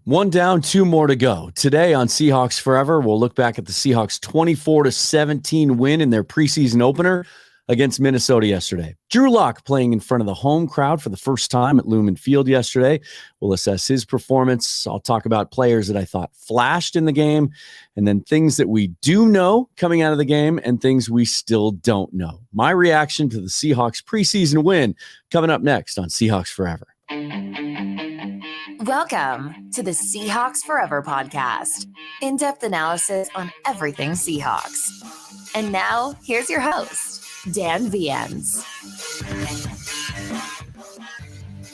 One down, two more to go. Today on Seahawks Forever, we'll look back at the Seahawks' 24-17 win in their preseason opener against Minnesota yesterday. Drew Lock playing in front of the home crowd for the first time at Lumen Field yesterday. We'll assess his performance. I'll talk about players that I thought flashed in the game, and then things that we do know coming out of the game and things we still don't know. My reaction to the Seahawks preseason win coming up next on Seahawks Forever. Welcome to the Seahawks Forever podcast. In-depth analysis on everything Seahawks. And now, here's your host, Dan Viens.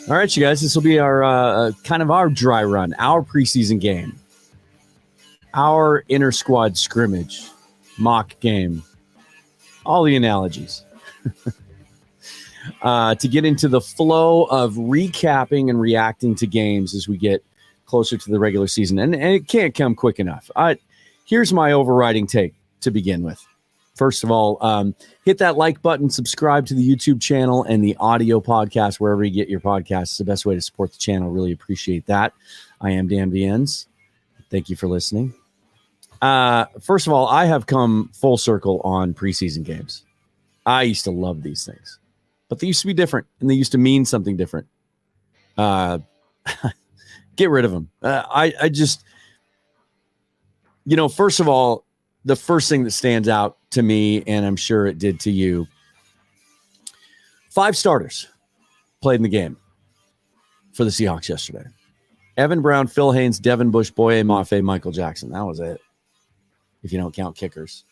All right, you guys, this will be our kind of our dry run, our preseason game, our inter-squad scrimmage, mock game, all the analogies. To get into the flow of recapping and reacting to games as we get closer to the regular season. And it can't come quick enough. Here's my overriding take to begin with. First of all, hit that like button, subscribe to the YouTube channel and the audio podcast, wherever you get your podcasts. It's the best way to support the channel. Really appreciate that. I am Dan Viens. Thank you for listening. First of all, I have come full circle on preseason games. I used to love these things. But they used to be different, and they used to mean something different. Get rid of them. I just, first of all, the first thing that stands out to me, and I'm sure it did to you, 5 starters played in the game for the Seahawks yesterday. Evan Brown, Phil Haynes, Devin Bush, Boye Mafe, Michael Jackson. That was it, if you don't count kickers.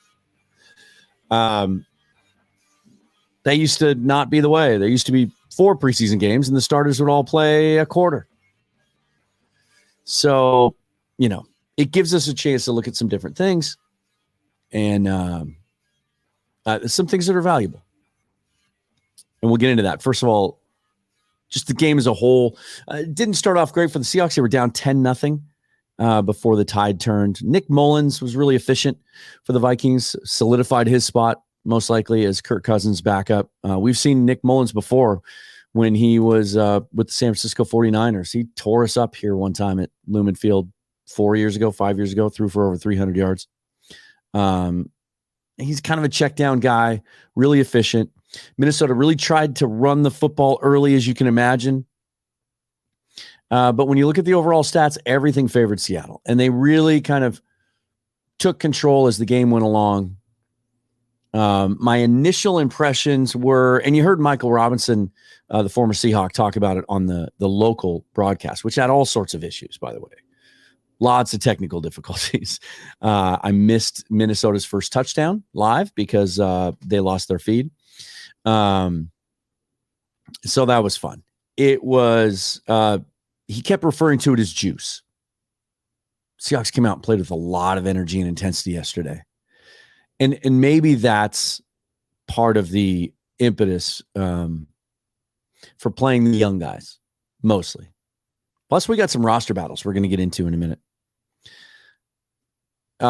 That used to not be the way. There used to be 4 preseason games, and the starters would all play a quarter. So, it gives us a chance to look at some different things and some things that are valuable. And we'll get into that. First of all, just the game as a whole. Didn't start off great for the Seahawks. They were down 10-0 before the tide turned. Nick Mullins was really efficient for the Vikings, solidified his spot most likely as Kirk Cousins' backup. We've seen Nick Mullins before when he was with the San Francisco 49ers. He tore us up here one time at Lumen Field 5 years ago, threw for over 300 yards. He's kind of a check down guy, really efficient. Minnesota really tried to run the football early, as you can imagine. But when you look at the overall stats, everything favored Seattle. And they really kind of took control as the game went along. My initial impressions were, and you heard Michael Robinson, the former Seahawk, talk about it on the local broadcast, which had all sorts of issues, by the way. Lots of technical difficulties. I missed Minnesota's first touchdown live because they lost their feed. So that was fun. It was, he kept referring to it as juice. Seahawks came out and played with a lot of energy and intensity yesterday. And maybe that's part of the impetus for playing the young guys, mostly. Plus, we got some roster battles we're going to get into in a minute.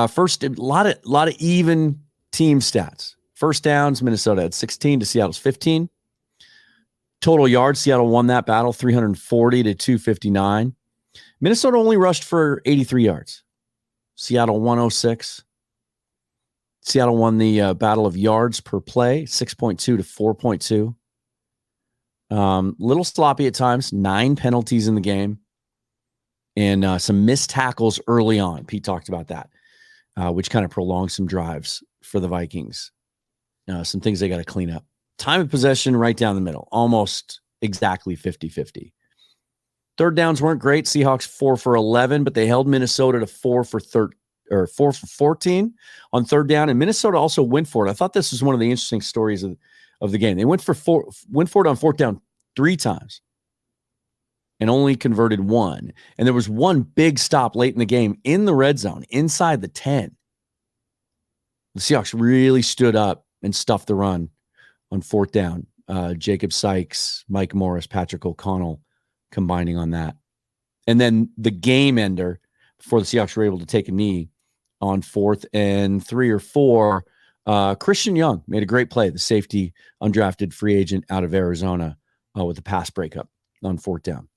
First, a lot of even team stats. First downs, Minnesota had 16 to Seattle's 15. Total yards, Seattle won that battle, 340 to 259. Minnesota only rushed for 83 yards. Seattle 106. Seattle won the battle of yards per play, 6.2 to 4.2. Little sloppy at times, 9 penalties in the game, and some missed tackles early on. Pete talked about that, which kind of prolonged some drives for the Vikings. Some things they got to clean up. Time of possession right down the middle, almost exactly 50-50. Third downs weren't great. Seahawks 4 for 11, but they held Minnesota to 4 for 14 on third down, and Minnesota also went for it. I thought this was one of the interesting stories of the game. They went for it on fourth down 3 times and only converted 1. And there was one big stop late in the game in the red zone, inside the 10. The Seahawks really stood up and stuffed the run on fourth down. Jacob Sykes, Mike Morris, Patrick O'Connell combining on that. And then the game ender, before the Seahawks were able to take a knee, on 4th and 3 or 4, Christian Young made a great play, the safety, undrafted free agent out of Arizona, with a pass breakup on 4th down.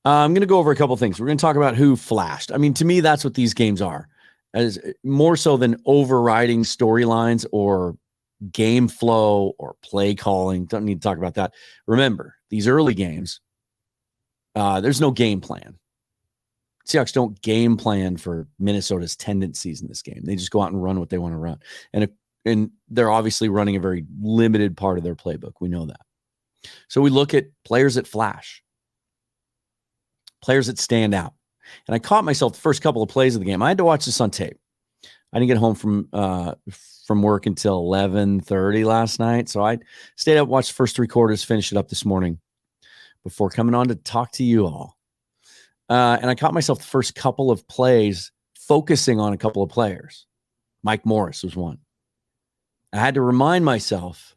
I'm going to go over a couple things. We're going to talk about who flashed. I mean, to me, that's what these games are, as more so than overriding storylines or game flow or play calling. Don't need to talk about that. Remember, these early games, there's no game plan. Seahawks don't game plan for Minnesota's tendencies in this game. They just go out and run what they want to run. And they're obviously running a very limited part of their playbook. We know that. So we look at players that flash, players that stand out. And I caught myself the first couple of plays of the game. I had to watch this on tape. I didn't get home from work until 11:30 last night. So I stayed up, watched the first three quarters, finished it up this morning before coming on to talk to you all. And I caught myself the first couple of plays focusing on a couple of players. Mike Morris was one. I had to remind myself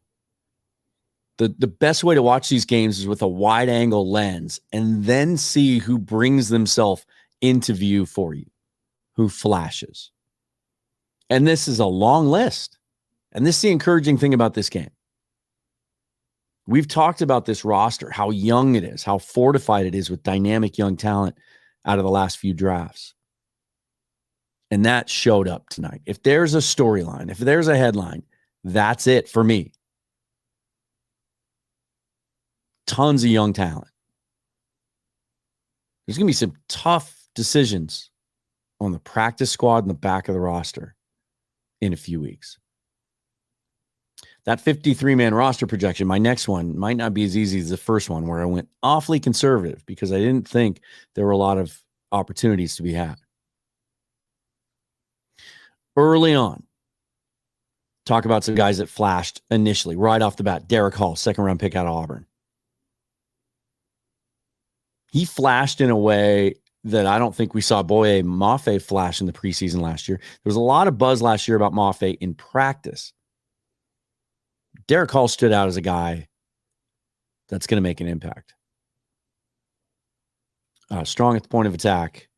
the best way to watch these games is with a wide angle lens and then see who brings themselves into view for you, who flashes. And this is a long list. And this is the encouraging thing about this game. We've talked about this roster, how young it is, how fortified it is with dynamic young talent out of the last few drafts. And that showed up tonight. If there's a storyline, if there's a headline, that's it for me. Tons of young talent. There's going to be some tough decisions on the practice squad and the back of the roster in a few weeks. That 53-man roster projection, my next one, might not be as easy as the first one, where I went awfully conservative because I didn't think there were a lot of opportunities to be had. Early on, talk about some guys that flashed initially, right off the bat. Derek Hall, second-round pick out of Auburn. He flashed in a way that I don't think we saw Boye Mafe flash in the preseason last year. There was a lot of buzz last year about Mafe in practice. Derek Hall stood out as a guy that's going to make an impact. Strong at the point of attack,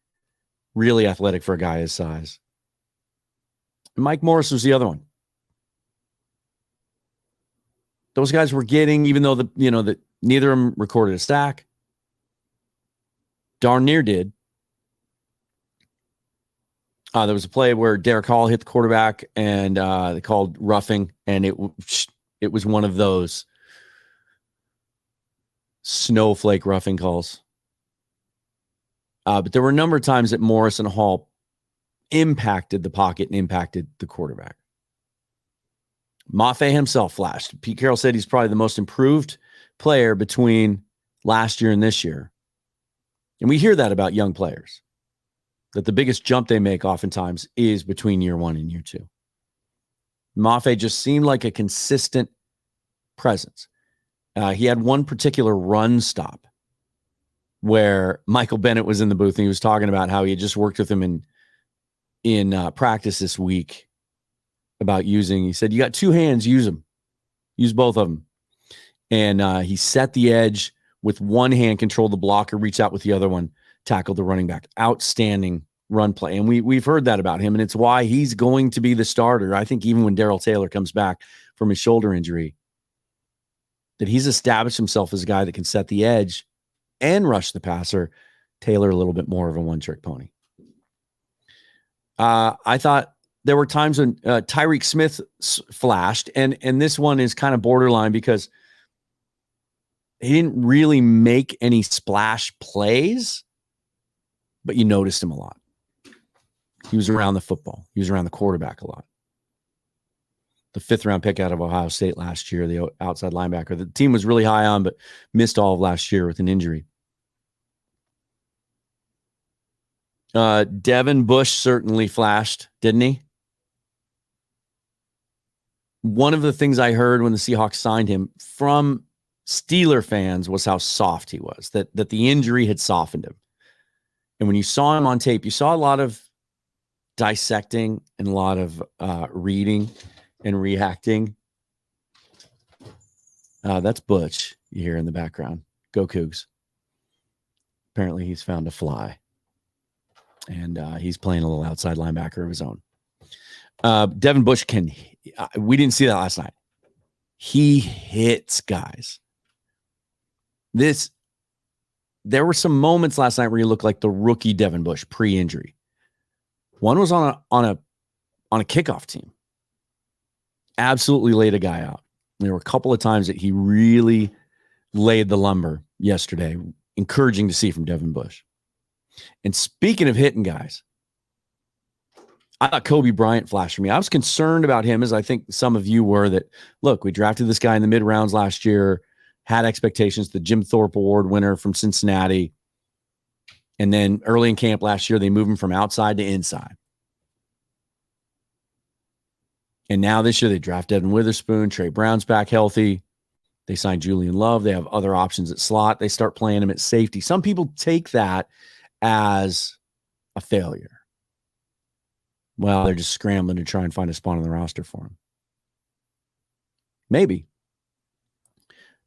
really athletic for a guy his size. And Mike Morris was the other one. Those guys were getting, even though that neither of them recorded a sack, darn near did. There was a play where Derek Hall hit the quarterback and they called roughing, and it was one of those snowflake roughing calls. But there were a number of times that Morris and Hall impacted the pocket and impacted the quarterback. Mafe himself flashed. Pete Carroll said he's probably the most improved player between last year and this year. And we hear that about young players, that the biggest jump they make oftentimes is between year one and year two. Mafe just seemed like a consistent presence. He had one particular run stop where Michael Bennett was in the booth and he was talking about how he had just worked with him in practice this week about using, he said, you got two hands, use them. Use both of them. And he set the edge with one hand, controlled the blocker, reached out with the other one, tackled the running back. Outstanding run play. And we've heard that about him, and it's why he's going to be the starter. I think even when Darrell Taylor comes back from his shoulder injury, that he's established himself as a guy that can set the edge and rush the passer. Taylor a little bit more of a one-trick pony. I thought there were times when Tyreek Smith flashed, and this one is kind of borderline because he didn't really make any splash plays, but you noticed him a lot. He was around the football. He was around the quarterback a lot. The 5th-round pick out of Ohio State last year, the outside linebacker. The team was really high on, but missed all of last year with an injury. Devin Bush certainly flashed, didn't he? One of the things I heard when the Seahawks signed him from Steeler fans was how soft he was, that the injury had softened him. And when you saw him on tape, you saw a lot of dissecting and a lot of reading and reacting. That's Butch you hear in the background. Go Cougs. Apparently he's found a fly. And he's playing a little outside linebacker of his own. Devin Bush we didn't see that last night. He hits guys. there were some moments last night where he looked like the rookie Devin Bush pre-injury. One was on a kickoff team. Absolutely laid a guy out. There were a couple of times that he really laid the lumber yesterday. Encouraging to see from Devin Bush. And speaking of hitting guys, I thought Kobe Bryant flashed for me. I was concerned about him, as I think some of you were, that, look, we drafted this guy in the mid rounds last year, had expectations, the Jim Thorpe Award winner from Cincinnati. And then early in camp last year, they moved him from outside to inside. And now this year they draft Devin Witherspoon. Trey Brown's back healthy. They signed Julian Love. They have other options at slot. They start playing him at safety. Some people take that as a failure. Well, they're just scrambling to try and find a spot on the roster for him. Maybe.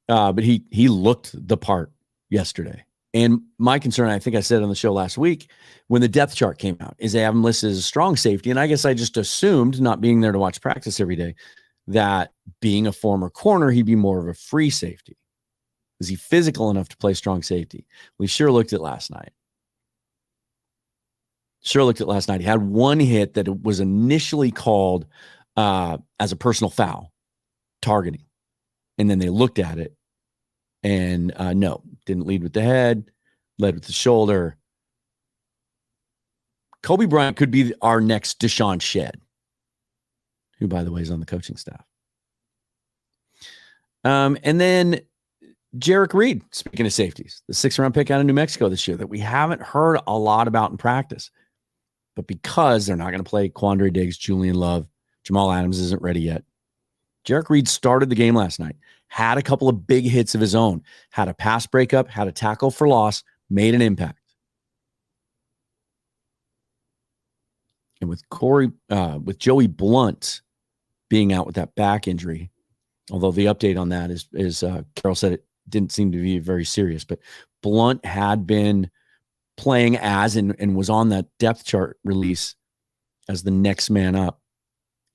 But he looked the part yesterday. And my concern, I think I said on the show last week, when the depth chart came out, is they have him listed as a strong safety. And I guess I just assumed, not being there to watch practice every day, that being a former corner, he'd be more of a free safety. Is he physical enough to play strong safety? We sure looked at last night. He had one hit that was initially called as a personal foul, targeting. And then they looked at it and no, didn't lead with the head, led with the shoulder. Kobe Bryant could be our next Deshaun Shedd, who, by the way, is on the coaching staff. And then Jarek Reed, speaking of safeties, the 6th-round pick out of New Mexico this year that we haven't heard a lot about in practice. But because they're not going to play Quandre Diggs, Julian Love, Jamal Adams isn't ready yet. Jarek Reed started the game last night, had a couple of big hits of his own, had a pass breakup, had a tackle for loss, made an impact. And with Joey Blunt being out with that back injury, although the update on that is Carroll said it didn't seem to be very serious, but Blunt had been playing and was on that depth chart release as the next man up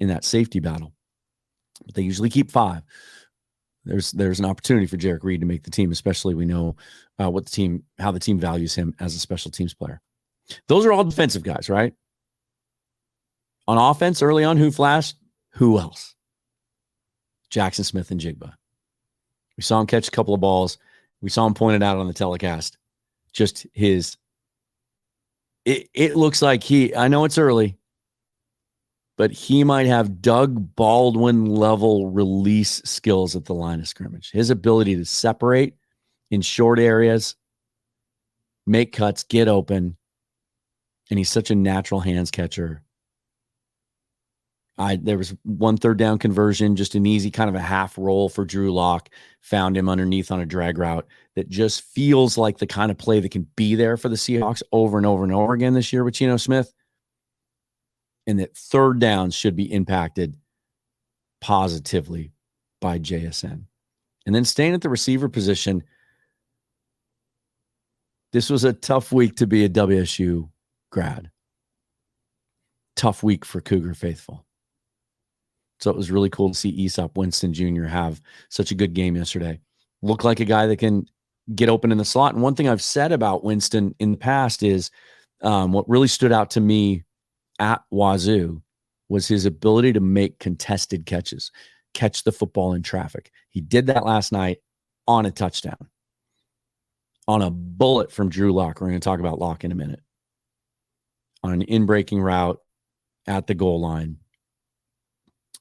in that safety battle. But they usually keep 5. There's an opportunity for Jarek Reed to make the team, especially we know how the team values him as a special teams player. Those are all defensive guys, right? On offense, early on, who flashed? Who else? Jackson Smith and Jigba. We saw him catch a couple of balls. We saw him pointed out on the telecast. Just it looks like I know it's early, but he might have Doug Baldwin level release skills at the line of scrimmage. His ability to separate in short areas, make cuts, get open, and he's such a natural hands catcher. There was one 3rd down conversion, just an easy kind of a half roll for Drew Lock. Found him underneath on a drag route that just feels like the kind of play that can be there for the Seahawks over and over and over again this year with Geno Smith. And that 3rd downs should be impacted positively by JSN. And then staying at the receiver position, this was a tough week to be a WSU grad. Tough week for Cougar faithful. So it was really cool to see Aesop Winston Jr. have such a good game yesterday. Look like a guy that can get open in the slot. And one thing I've said about Winston in the past is what really stood out to me at Wazoo was his ability to make contested catches, catch the football in traffic. He did that last night on a touchdown, on a bullet from Drew Lock. We're going to talk about Lock in a minute. On an in-breaking route at the goal line.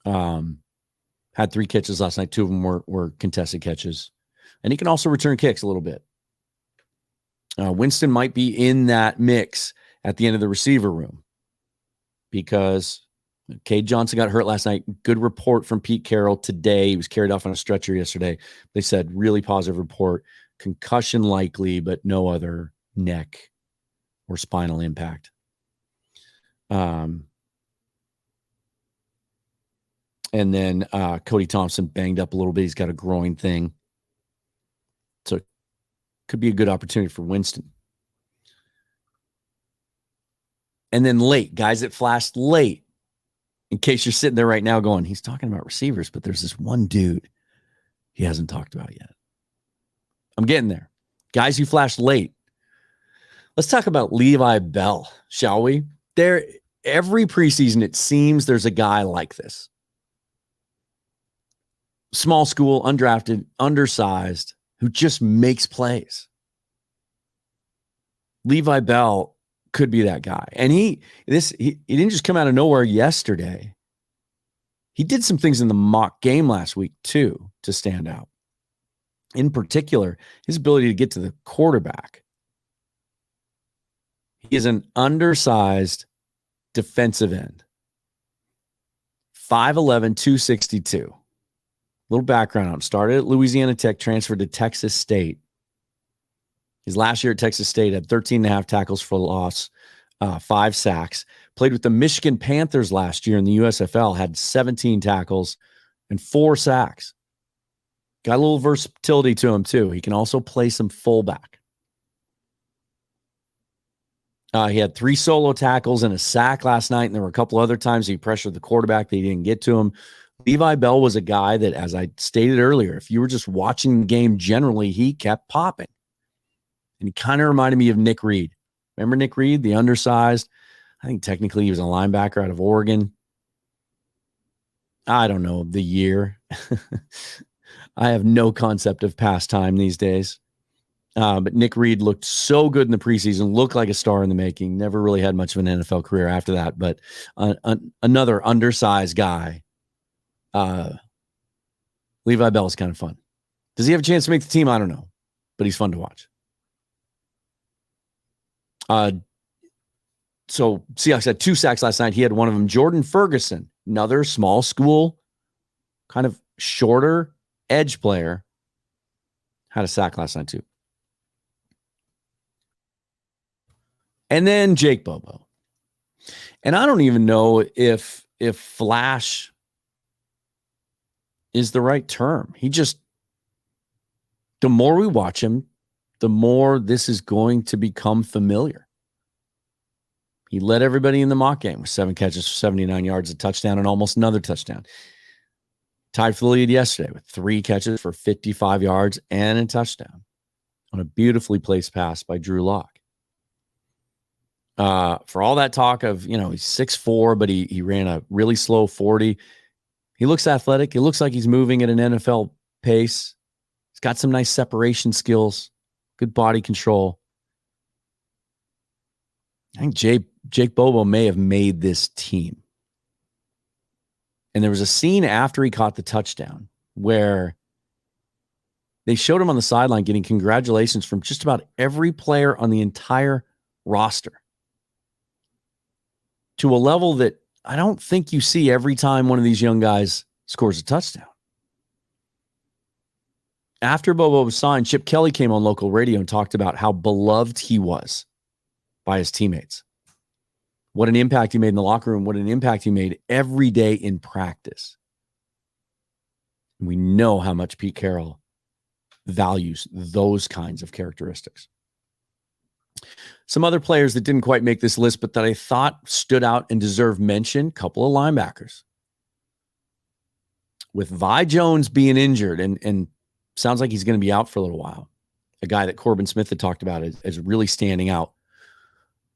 Had 3 catches last night. 2 of them were contested catches. And he can also return kicks a little bit. Winston might be in that mix at the end of the receiver room because Cade Johnson got hurt last night. Good report from Pete Carroll today. He was carried off on a stretcher yesterday. They said really positive report. Concussion likely, but no other neck or spinal impact. And then Cody Thompson banged up a little bit. He's got a groin thing. So it could be a good opportunity for Winston. And then late, guys that flashed late. In case you're sitting there right now going, he's talking about receivers, but there's this one dude he hasn't talked about yet. I'm getting there. Guys who flashed late. Let's talk about Levi Bell, shall we? Every preseason, it seems there's a guy like this. Small school, undrafted, undersized, who just makes plays. Levi Bell could be that guy. And he didn't just come out of nowhere yesterday. He did some things in the mock game last week, too, to stand out. In particular, his ability to get to the quarterback. He is an undersized defensive end. 5'11", 262. Little background on him. Started at Louisiana Tech, transferred to Texas State. His last year at Texas State had 13.5 tackles for loss, 5 sacks. Played with the Michigan Panthers last year in the USFL, had 17 tackles and 4 sacks. Got a little versatility to him, too. He can also play some fullback. He had 3 solo tackles and a sack last night, and there were a couple other times he pressured the quarterback. They didn't get to him. Levi Bell was a guy that, as I stated earlier, if you were just watching the game generally, he kept popping. And he kind of reminded me of Nick Reed. Remember Nick Reed, the undersized? I think technically he was a linebacker out of Oregon. I don't know the year. I have no concept of past time these days. But Nick Reed looked so good in the preseason, looked like a star in the making. Never really had much of an NFL career after that. But another undersized guy. Levi Bell is kind of fun. Does he have a chance to make the team? I don't know. But he's fun to watch. So Seahawks had 2 sacks last night. He had one of them. Jordan Ferguson, another small school, kind of shorter edge player, had a sack last night too. And then Jake Bobo. And I don't even know if flash is the right term. The more we watch him, the more this is going to become familiar. He led everybody in the mock game with 7 catches for 79 yards, a touchdown, and almost another touchdown. Tied for the lead yesterday with 3 catches for 55 yards and a touchdown on a beautifully placed pass by Drew Lock. For all that talk of, he's 6'4", but he ran a really slow 40. He looks athletic. He looks like he's moving at an NFL pace. He's got some nice separation skills, good body control. I think Jake Bobo may have made this team. And there was a scene after he caught the touchdown where they showed him on the sideline getting congratulations from just about every player on the entire roster, to a level that I don't think you see every time one of these young guys scores a touchdown. After Bobo was signed, Chip Kelly came on local radio and talked about how beloved he was by his teammates. What an impact he made in the locker room. What an impact he made every day in practice. And we know how much Pete Carroll values those kinds of characteristics. Some other players that didn't quite make this list, but that I thought stood out and deserved mention, couple of linebackers. With Vi Jones being injured and sounds like he's going to be out for a little while, a guy that Corbin Smith had talked about as really standing out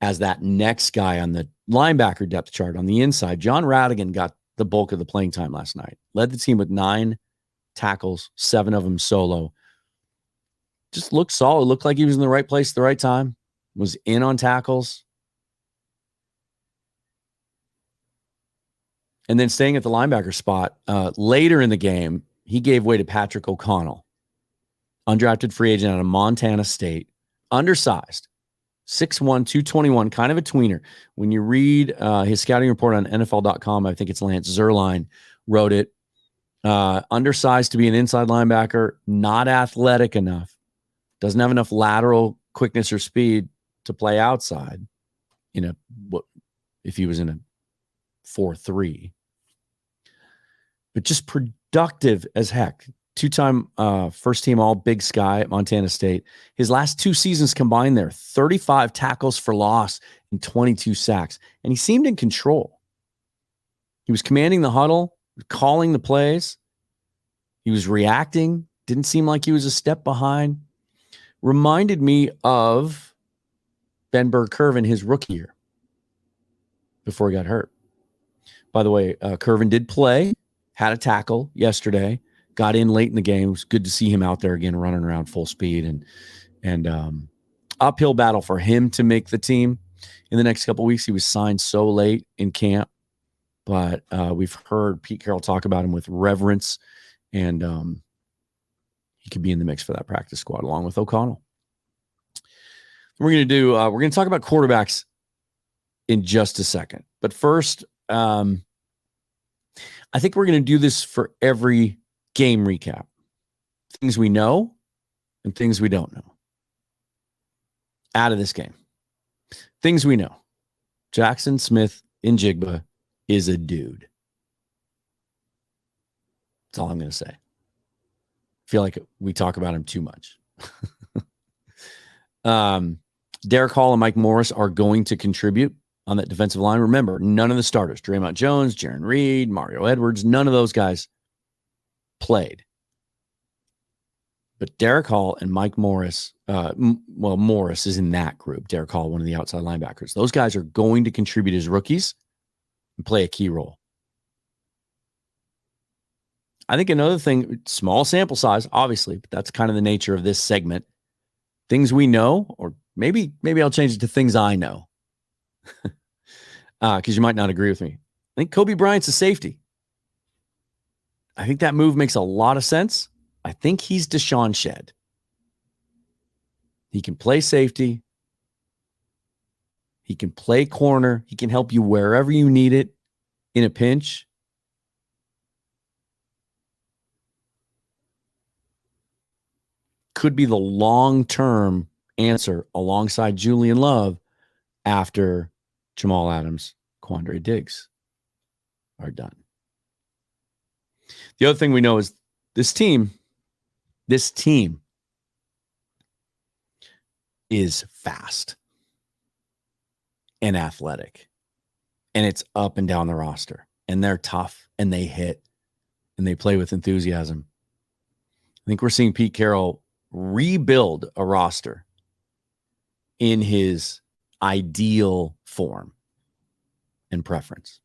as that next guy on the linebacker depth chart on the inside. John Radigan got the bulk of the playing time last night. Led the team with 9 tackles, 7 of them solo. Just looked solid. Looked like he was in the right place at the right time. Was in on tackles. And then staying at the linebacker spot, later in the game, he gave way to Patrick O'Connell, undrafted free agent out of Montana State, undersized, 6'1", 221, kind of a tweener. When you read his scouting report on NFL.com, I think it's Lance Zierlein wrote it, undersized to be an inside linebacker, not athletic enough, doesn't have enough lateral quickness or speed to play outside if he was in a 4-3, but just productive as heck. 2-time first team all Big Sky at Montana State. His last 2 seasons combined there, 35 tackles for loss and 22 sacks. And he seemed in control. He was commanding the huddle, calling the plays. He was reacting. Didn't seem like he was a step behind. reminded me of Ben Burke-Kirven his rookie year before he got hurt. By the way, Kirven did play, had a tackle yesterday, got in late in the game. It was good to see him out there again, running around full speed, and uphill battle for him to make the team in the next couple of weeks. He was signed so late in camp, but we've heard Pete Carroll talk about him with reverence, and he could be in the mix for that practice squad along with O'Connell. We're going to talk about quarterbacks in just a second, but first, I think we're going to do this for every game recap. Things we know and things we don't know out of this game. Things we know. Jackson Smith in Jigba is a dude. That's all I'm going to say. I feel like we talk about him too much. Derek Hall and Mike Morris are going to contribute on that defensive line. Remember, none of the starters, Draymond Jones, Jaron Reed, Mario Edwards, none of those guys played. But Derek Hall and Mike Morris, Morris is in that group. Derek Hall, one of the outside linebackers. Those guys are going to contribute as rookies and play a key role. I think another thing, small sample size, obviously, but that's kind of the nature of this segment. Things we know, or maybe I'll change it to things I know. Because you might not agree with me. I think Kobe Bryant's a safety. I think that move makes a lot of sense. I think he's Deshaun Shedd. He can play safety. He can play corner. He can help you wherever you need it in a pinch. Could be the long-term answer alongside Julian Love after Jamal Adams, Quandre Diggs are done. The other thing we know is this team is fast and athletic, and it's up and down the roster, and they're tough, and they hit, and they play with enthusiasm. I think we're seeing Pete Carroll rebuild a roster in his ideal form and preference.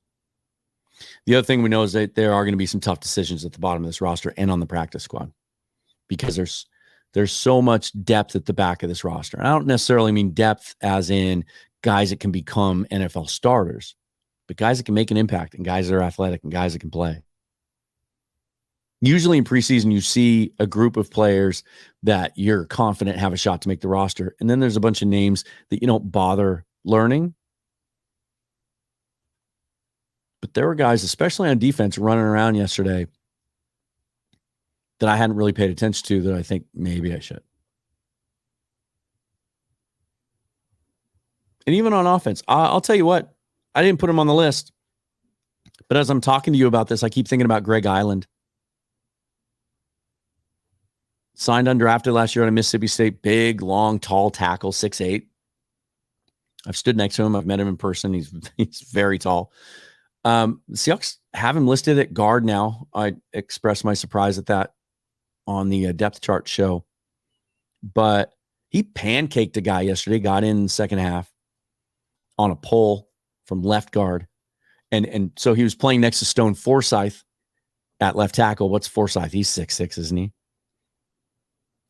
The other thing we know is that there are going to be some tough decisions at the bottom of this roster and on the practice squad, because there's so much depth at the back of this roster. And I don't necessarily mean depth as in guys that can become NFL starters, but guys that can make an impact and guys that are athletic and guys that can play. Usually in preseason, you see a group of players that you're confident have a shot to make the roster. And then there's a bunch of names that you don't bother learning. But there were guys, especially on defense, running around yesterday that I hadn't really paid attention to that I think maybe I should. And even on offense, I'll tell you what, I didn't put him on the list. But as I'm talking to you about this, I keep thinking about Greg Island. Signed undrafted last year out of Mississippi State. Big, long, tall tackle, 6'8". I've stood next to him. I've met him in person. He's very tall. The Seahawks have him listed at guard now. I expressed my surprise at that on the depth chart show. But he pancaked a guy yesterday, got in the second half on a pull from left guard. And so he was playing next to Stone Forsythe at left tackle. What's Forsythe? He's 6'6", isn't he?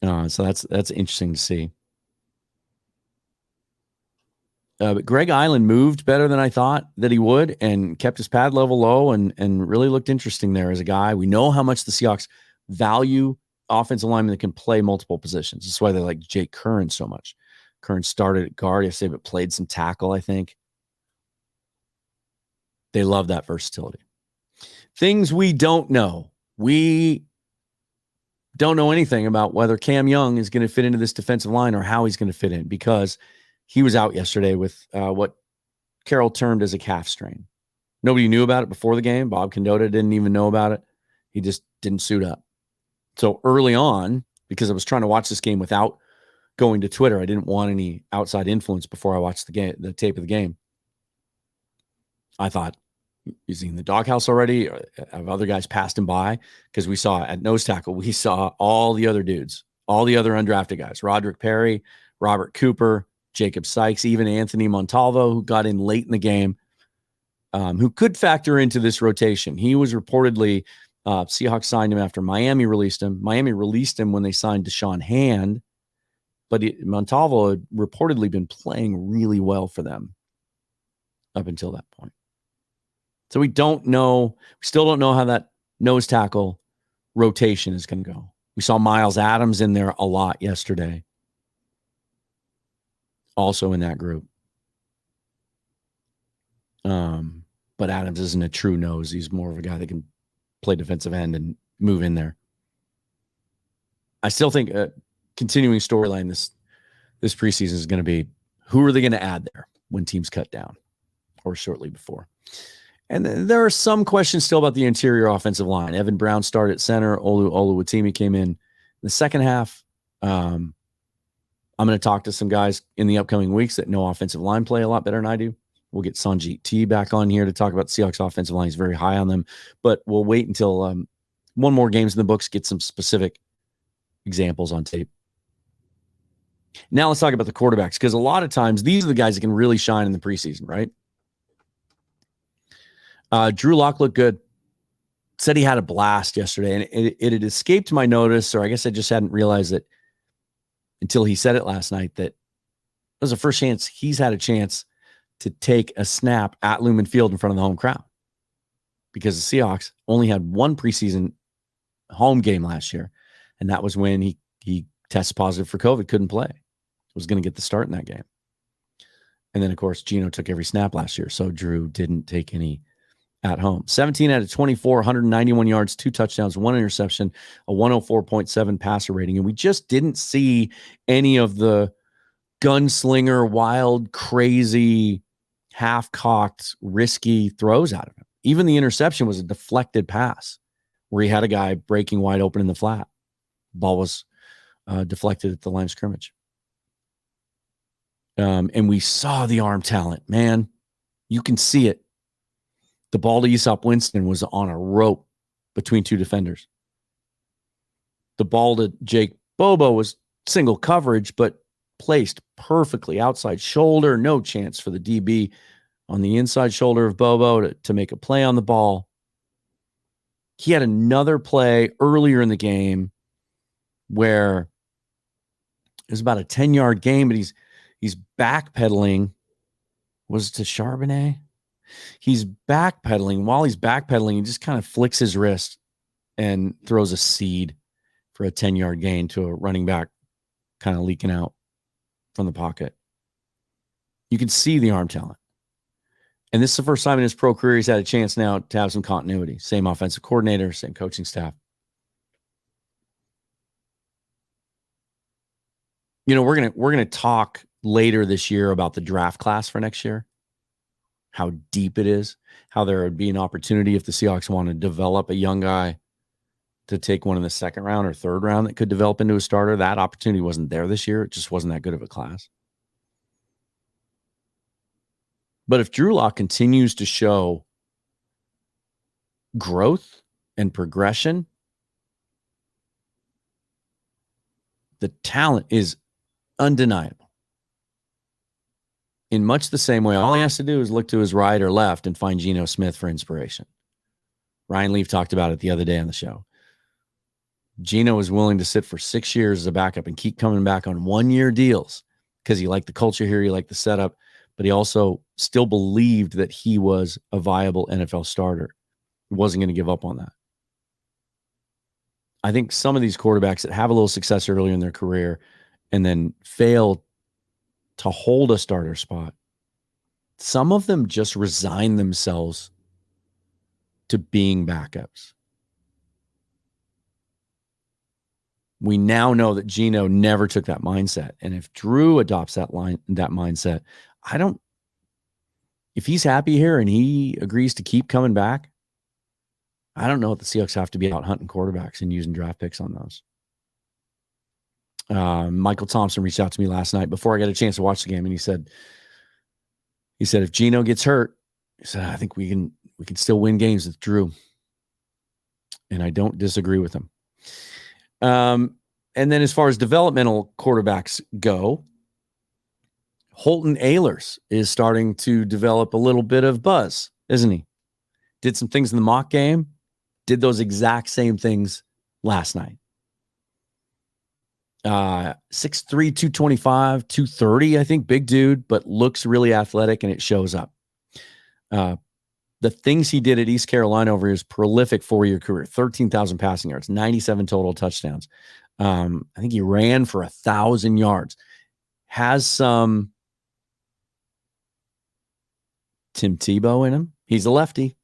So that's interesting to see. But Greg Island moved better than I thought that he would and kept his pad level low and really looked interesting there as a guy. We know how much the Seahawks value offensive linemen that can play multiple positions. That's why they like Jake Curran so much. Curran started at guard yesterday, but played some tackle, I think. They love that versatility. Things we don't know. We don't know anything about whether Cam Young is going to fit into this defensive line or how he's going to fit in, because he was out yesterday with what Carroll termed as a calf strain. Nobody knew about it before the game. Bob Condota didn't even know about it. He just didn't suit up. So early on, because I was trying to watch this game without going to Twitter, I didn't want any outside influence before I watched the tape of the game. I thought, is he in the doghouse already? Or have other guys passed him by? Because we saw at nose tackle, we saw all the other dudes, All the other undrafted guys, Roderick Perry, Robert Cooper, Jacob Sykes, even Anthony Montalvo, who got in late in the game, who could factor into this rotation. He was reportedly, Seahawks signed him after Miami released him. Miami released him when they signed Deshaun Hand, but Montalvo had reportedly been playing really well for them up until that point. So we don't know, we still don't know how that nose tackle rotation is going to go. We saw Miles Adams in there a lot yesterday. Also in that group. But Adams isn't a true nose. He's more of a guy that can play defensive end and move in there. I still think a continuing storyline this preseason is going to be, who are they going to add there when teams cut down or shortly before? And there are some questions still about the interior offensive line. Evan Brown started at center. Oluwatimi came in the second half. I'm going to talk to some guys in the upcoming weeks that know offensive line play a lot better than I do. We'll get Sanjit T back on here to talk about the Seahawks offensive line. He's very high on them, but we'll wait until one more games in the books, get some specific examples on tape. Now let's talk about the quarterbacks, because a lot of times these are the guys that can really shine in the preseason, right? Drew Lock looked good. Said he had a blast yesterday, and it had escaped my notice, or I guess I just hadn't realized it until he said it last night, that it was the first chance he's had a chance to take a snap at Lumen Field in front of the home crowd, because the Seahawks only had one preseason home game last year, and that was when he tested positive for COVID, couldn't play, was going to get the start in that game. And then, of course, Geno took every snap last year, so Drew didn't take any at home. 17 out of 24, 191 yards, 2 touchdowns, 1 interception, a 104.7 passer rating. And we just didn't see any of the gunslinger, wild, crazy, half-cocked, risky throws out of him. Even the interception was a deflected pass where he had a guy breaking wide open in the flat. Ball was deflected at the line of scrimmage. And we saw the arm talent, man. You can see it. The ball to Easop Winston was on a rope between 2 defenders. The ball to Jake Bobo was single coverage, but placed perfectly outside shoulder. No chance for the DB on the inside shoulder of Bobo to make a play on the ball. He had another play earlier in the game where it was about a 10-yard game, but he's backpedaling. Was it to Charbonnet? He's backpedaling. While he's backpedaling, he just kind of flicks his wrist and throws a seed for a 10-yard gain to a running back kind of leaking out from the pocket. You can see the arm talent. And this is the first time in his pro career he's had a chance now to have some continuity. Same offensive coordinator, same coaching staff. You know, we're gonna talk later this year about the draft class for next year. How deep it is, how there would be an opportunity if the Seahawks want to develop a young guy to take one in the second round or third round that could develop into a starter. That opportunity wasn't there this year. It just wasn't that good of a class. But if Drew Lock continues to show growth and progression, the talent is undeniable. In much the same way, all he has to do is look to his right or left and find Geno Smith for inspiration. Ryan Leaf talked about it the other day on the show. Geno was willing to sit for 6 years as a backup and keep coming back on 1-year deals because he liked the culture here, he liked the setup, but he also still believed that he was a viable NFL starter. He wasn't going to give up on that. I think some of these quarterbacks that have a little success earlier in their career and then fail to hold a starter spot, some of them just resign themselves to being backups. We now know that Geno never took that mindset. And if Drew adopts that mindset, if he's happy here and he agrees to keep coming back, I don't know if the Seahawks have to be out hunting quarterbacks and using draft picks on those. Michael Thompson reached out to me last night before I got a chance to watch the game, and he said, if Geno gets hurt, he said, I think we can still win games with Drew. And I don't disagree with him. And then as far as developmental quarterbacks go, Holton Ahlers is starting to develop a little bit of buzz, isn't he? Did some things in the mock game, did those exact same things last night. 6'3", 225, 230, I think, big dude, but looks really athletic, and it shows up. The things he did at East Carolina over his prolific 4-year career, 13,000 passing yards, 97 total touchdowns. I think he ran for 1,000 yards. Has some Tim Tebow in him. He's a lefty.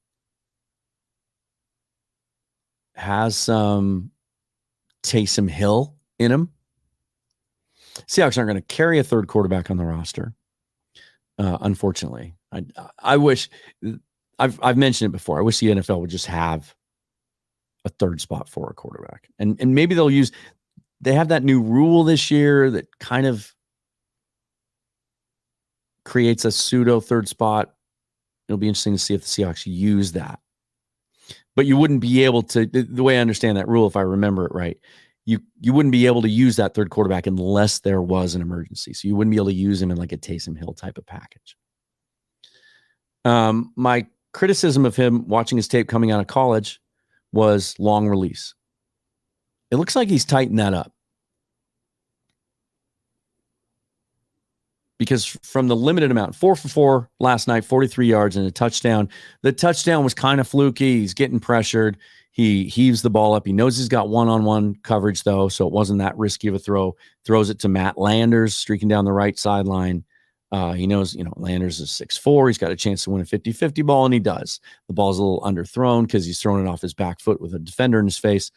Has some Taysom Hill in him. Seahawks aren't going to carry a third quarterback on the roster. Unfortunately, I wish I've mentioned it before. I wish the NFL would just have a third spot for a quarterback, and maybe they have that new rule this year that kind of creates a pseudo third spot. It'll be interesting to see if the Seahawks use that. But you wouldn't be able to, the way I understand that rule, if I remember it right, you wouldn't be able to use that third quarterback unless there was an emergency. So you wouldn't be able to use him in like a Taysom Hill type of package. My criticism of him watching his tape coming out of college was long release. It looks like he's tightened that up. Because from the limited amount, 4 for 4 last night, 43 yards and a touchdown. The touchdown was kind of fluky. He's getting pressured. He heaves the ball up. He knows he's got one-on-one coverage, though, so it wasn't that risky of a throw. Throws it to Matt Landers, streaking down the right sideline. He knows, Landers is 6'4". He's got a chance to win a 50-50 ball, and he does. The ball's a little underthrown because he's throwing it off his back foot with a defender in his face.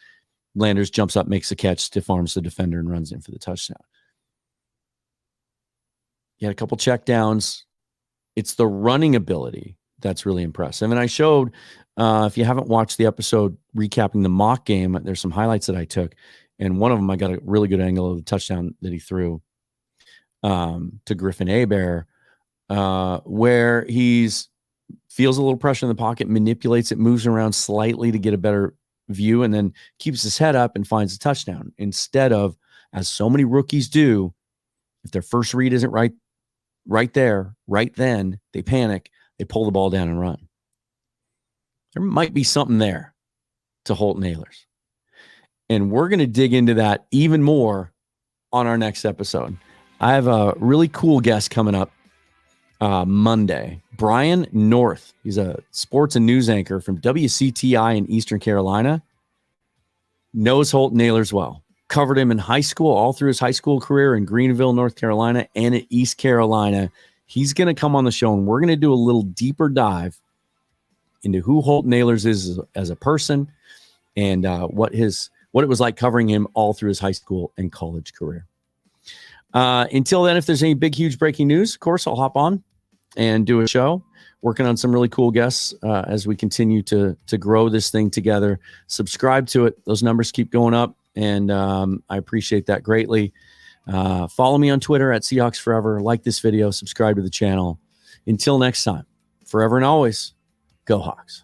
Landers jumps up, makes a catch, stiff arms the defender, and runs in for the touchdown. He had a couple check downs. It's the running ability that's really impressive. And I showed, if you haven't watched the episode recapping the mock game, there's some highlights that I took. And one of them, I got a really good angle of the touchdown that he threw to Griffin Hebert, where he's feels a little pressure in the pocket, manipulates it, moves around slightly to get a better view, and then keeps his head up and finds a touchdown. Instead of, as so many rookies do, if their first read isn't right there, right then, they panic, they pull the ball down and run. There might be something there to Holton Ahlers. And we're going to dig into that even more on our next episode. I have a really cool guest coming up Monday. Brian North. He's a sports and news anchor from WCTI in Eastern Carolina. Knows Holton Ahlers well. Covered him in high school, all through his high school career in Greenville, North Carolina, and at East Carolina. He's going to come on the show, and we're going to do a little deeper dive into who Holton Ahlers is as a person and what it was like covering him all through his high school and college career. Until then, if there's any big, huge breaking news, of course, I'll hop on and do a show. Working on some really cool guests as we continue to grow this thing together. Subscribe to it. Those numbers keep going up. And I appreciate that greatly. Follow me on Twitter at Seahawks Forever. Like this video. Subscribe to the channel. Until next time, forever and always, go Hawks.